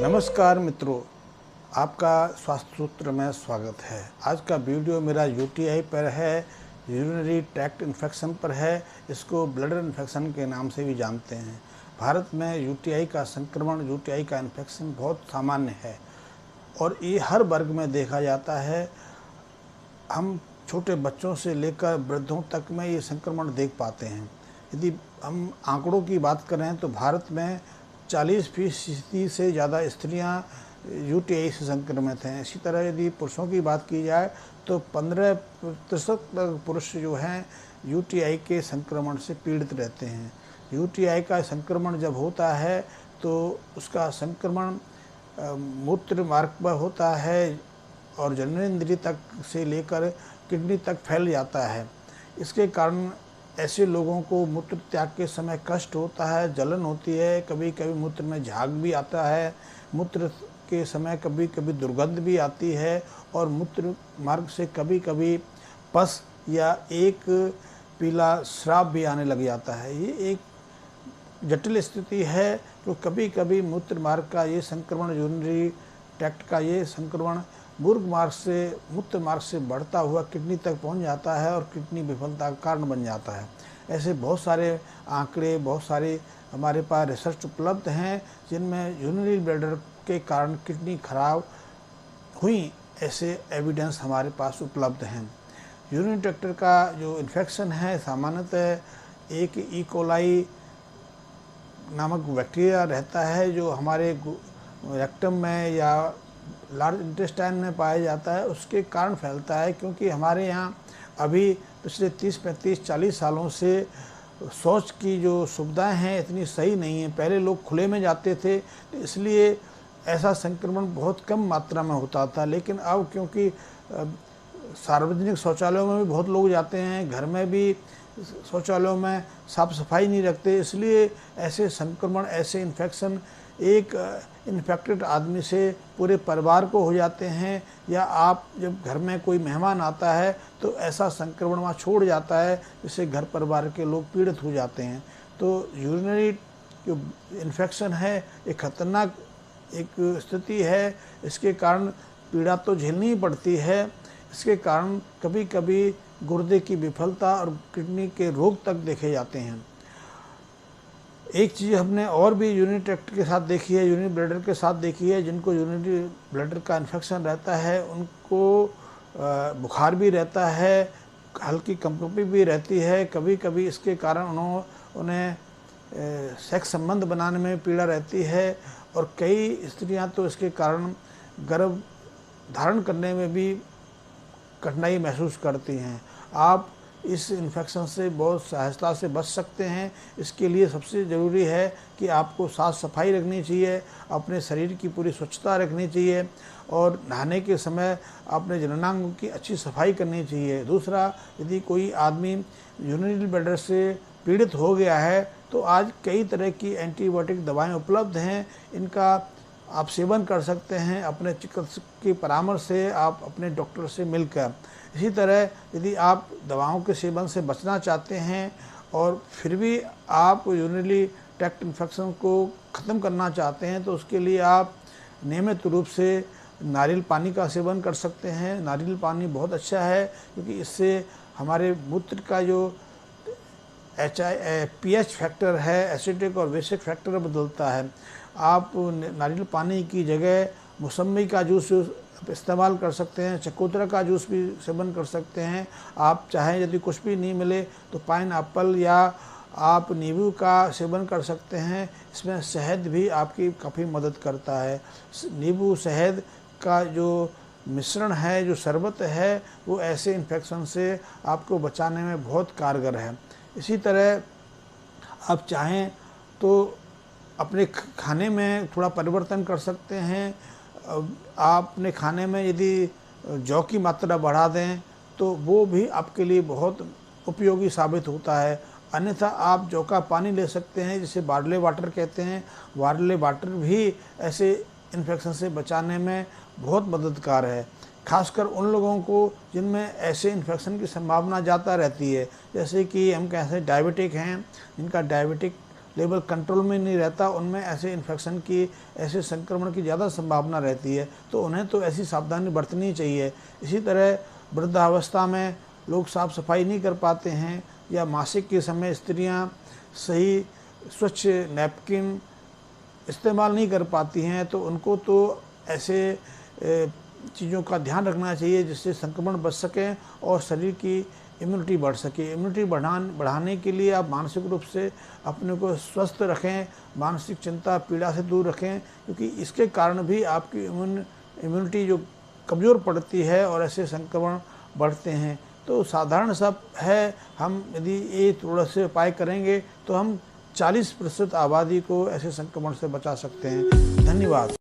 नमस्कार मित्रों, आपका स्वास्थ्य सूत्र में स्वागत है। आज का वीडियो मेरा यूटीआई पर है, यूरिनरी ट्रैक्ट इन्फेक्शन पर है। इसको ब्लडर इन्फेक्शन के नाम से भी जानते हैं। भारत में यूटीआई का संक्रमण, यूटीआई का इन्फेक्शन बहुत सामान्य है और ये हर वर्ग में देखा जाता है। हम छोटे बच्चों से लेकर वृद्धों तक में ये संक्रमण देख पाते हैं। यदि हम आंकड़ों की बात करें तो भारत में 40% से ज़्यादा स्त्रियां यूटीआई से संक्रमित हैं। इसी तरह यदि पुरुषों की बात की जाए तो 15% पुरुष जो हैं यूटीआई के संक्रमण से पीड़ित रहते हैं। यूटीआई का संक्रमण जब होता है तो उसका संक्रमण मूत्र मार्ग पर होता है और जननेंद्रिय तक से लेकर किडनी तक फैल जाता है। इसके कारण ऐसे लोगों को मूत्र त्याग के समय कष्ट होता है, जलन होती है, कभी कभी मूत्र में झाग भी आता है, मूत्र के समय कभी कभी दुर्गंध भी आती है और मूत्र मार्ग से कभी कभी पस या एक पीला श्राव भी आने लग जाता है। ये एक जटिल स्थिति है। तो कभी कभी मूत्र मार्ग का ये संक्रमण, यूरिनरी ट्रैक्ट का ये संक्रमण मूत्र मार्ग से बढ़ता हुआ किडनी तक पहुंच जाता है और किडनी विफलता का कारण बन जाता है। ऐसे बहुत सारे आंकड़े, बहुत सारे हमारे पास रिसर्च उपलब्ध हैं जिनमें यूरिनरी ब्लैडर के कारण किडनी खराब हुई, ऐसे एविडेंस हमारे पास उपलब्ध हैं। यूरिनरी ट्रैक्ट का जो इन्फेक्शन है सामान्यतः एक ई कोलाई नामक बैक्टीरिया रहता है जो हमारे रेक्टम में या लार्ज इंटेस्टाइन में पाया जाता है, उसके कारण फैलता है। क्योंकि हमारे यहाँ अभी पिछले 30, 35, 40 सालों से शौच की जो सुविधाएं हैं इतनी सही नहीं है। पहले लोग खुले में जाते थे तो इसलिए ऐसा संक्रमण बहुत कम मात्रा में होता था। लेकिन अब क्योंकि सार्वजनिक शौचालयों में भी बहुत लोग जाते हैं, घर में भी शौचालयों में साफ सफाई नहीं रखते, इसलिए ऐसे संक्रमण, ऐसे इन्फेक्शन एक इन्फेक्टेड आदमी से पूरे परिवार को हो जाते हैं। या आप जब घर में कोई मेहमान आता है तो ऐसा संक्रमण वहाँ छोड़ जाता है जिससे घर परिवार के लोग पीड़ित हो जाते हैं। तो यूरिनरी जो इन्फेक्शन है एक खतरनाक एक स्थिति है। इसके कारण पीड़ा तो झेलनी ही पड़ती है। इसके कारण कभी कभी गुर्दे की विफलता और किडनी के रोग तक देखे जाते हैं। एक चीज़ हमने और भी यूरिनरी ट्रैक्ट के साथ देखी है, यूरिनरी ब्लैडर के साथ देखी है। जिनको यूरिनरी ब्लैडर का इन्फेक्शन रहता है उनको बुखार भी रहता है, हल्की कंपकंपी भी रहती है। कभी कभी इसके कारण उन्हें सेक्स संबंध बनाने में पीड़ा रहती है और कई स्त्रियां तो इसके कारण गर्भ धारण करने में भी कठिनाई महसूस करती हैं। आप इस इन्फेक्शन से बहुत सहजता से बच सकते हैं। इसके लिए सबसे ज़रूरी है कि आपको साफ़ सफाई रखनी चाहिए, अपने शरीर की पूरी स्वच्छता रखनी चाहिए और नहाने के समय अपने जननांगों की अच्छी सफाई करनी चाहिए। दूसरा, यदि कोई आदमी यूरिनरी ब्लैडर से पीड़ित हो गया है तो आज कई तरह की एंटीबायोटिक दवाएँ उपलब्ध हैं। इनका आप सेवन कर सकते हैं अपने चिकित्सक की परामर्श से, आप अपने डॉक्टर से मिलकर। इसी तरह यदि आप दवाओं के सेवन से बचना चाहते हैं और फिर भी आप यूरिनरी ट्रैक्ट इन्फेक्शन को ख़त्म करना चाहते हैं तो उसके लिए आप नियमित रूप से नारियल पानी का सेवन कर सकते हैं। नारियल पानी बहुत अच्छा है क्योंकि इससे हमारे मूत्र का जो pH फैक्टर है, एसिडिक और बेसिक फैक्टर बदलता है। आप नारियल पानी की जगह मौसम्बी का जूस इस्तेमाल कर सकते हैं, चकोतरा का जूस भी सेवन कर सकते हैं। आप चाहें यदि कुछ भी नहीं मिले तो पाइनएप्पल या आप नींबू का सेवन कर सकते हैं। इसमें शहद भी आपकी काफ़ी मदद करता है। नींबू शहद का जो मिश्रण है, जो शरबत है, वो ऐसे इन्फेक्शन से आपको बचाने में बहुत कारगर है। इसी तरह आप चाहें तो अपने खाने में थोड़ा परिवर्तन कर सकते हैं। आप अपने खाने में यदि जौ की मात्रा बढ़ा दें तो वो भी आपके लिए बहुत उपयोगी साबित होता है। अन्यथा आप जौ का पानी ले सकते हैं जिसे बार्ले वाटर कहते हैं। बार्ले वाटर भी ऐसे इन्फेक्शन से बचाने में बहुत मददगार है, खासकर उन लोगों को जिनमें ऐसे इन्फेक्शन की संभावना ज़्यादा रहती है। जैसे कि हम कैसे डायबिटिक हैं, जिनका डायबिटिक लेवल कंट्रोल में नहीं रहता, उनमें ऐसे इन्फेक्शन की, ऐसे संक्रमण की ज़्यादा संभावना रहती है। तो उन्हें तो ऐसी सावधानी बरतनी चाहिए। इसी तरह वृद्धावस्था में लोग साफ़ सफाई नहीं कर पाते हैं, या मासिक के समय स्त्रियां सही स्वच्छ नैपकिन इस्तेमाल नहीं कर पाती हैं, तो उनको तो ऐसे चीज़ों का ध्यान रखना चाहिए जिससे संक्रमण बच सके और शरीर की इम्यूनिटी बढ़ सके। इम्यूनिटी बढ़ाने के लिए आप मानसिक रूप से अपने को स्वस्थ रखें, मानसिक चिंता पीड़ा से दूर रखें, क्योंकि इसके कारण भी आपकी इम्यूनिटी जो कमज़ोर पड़ती है और ऐसे संक्रमण बढ़ते हैं। तो साधारण सब है, हम यदि ये थोड़ा से उपाय करेंगे तो हम 40% आबादी को ऐसे संक्रमण से बचा सकते हैं। धन्यवाद।